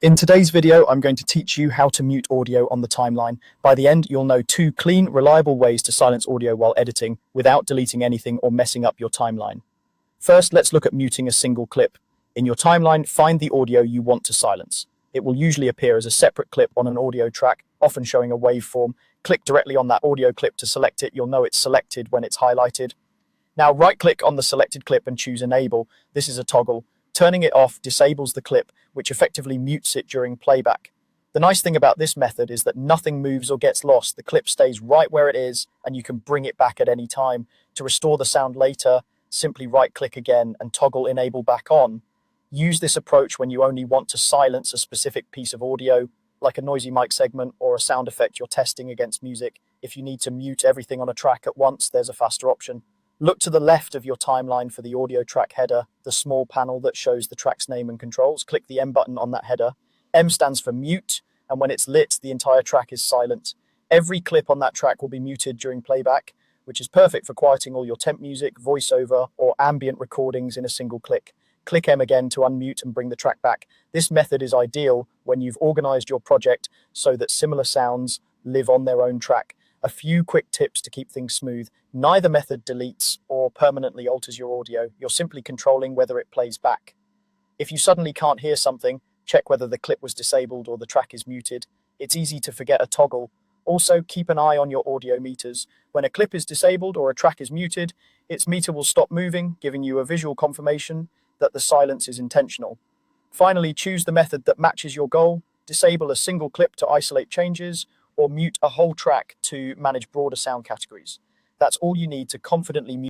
In today's video, I'm going to teach you how to mute audio on the timeline. By the end, you'll know 2 clean, reliable ways to silence audio while editing without deleting anything or messing up your timeline. First, let's look at muting a single clip. In your timeline, find the audio you want to silence. It will usually appear as a separate clip on an audio track, often showing a waveform. Click directly on that audio clip to select it. You'll know it's selected when it's highlighted. Now, right-click on the selected clip and choose Enable. This is a toggle. Turning it off disables the clip, which effectively mutes it during playback. The nice thing about this method is that nothing moves or gets lost. The clip stays right where it is, and you can bring it back at any time. To restore the sound later, simply right-click again and toggle Enable back on. Use this approach when you only want to silence a specific piece of audio, like a noisy mic segment or a sound effect you're testing against music. If you need to mute everything on a track at once, there's a faster option. Look to the left of your timeline for the audio track header, the small panel that shows the track's name and controls. Click the M button on that header. M stands for mute, and when it's lit, the entire track is silent. Every clip on that track will be muted during playback, which is perfect for quieting all your temp music, voiceover, or ambient recordings in a single click. Click M again to unmute and bring the track back. This method is ideal when you've organized your project so that similar sounds live on their own track. A few quick tips to keep things smooth. Neither method deletes or permanently alters your audio. You're simply controlling whether it plays back. If you suddenly can't hear something, check whether the clip was disabled or the track is muted. It's easy to forget a toggle. Also, keep an eye on your audio meters. When a clip is disabled or a track is muted, its meter will stop moving, giving you a visual confirmation that the silence is intentional. Finally, choose the method that matches your goal. Disable a single clip to isolate changes, or mute a whole track to manage broader sound categories. That's all you need to confidently mute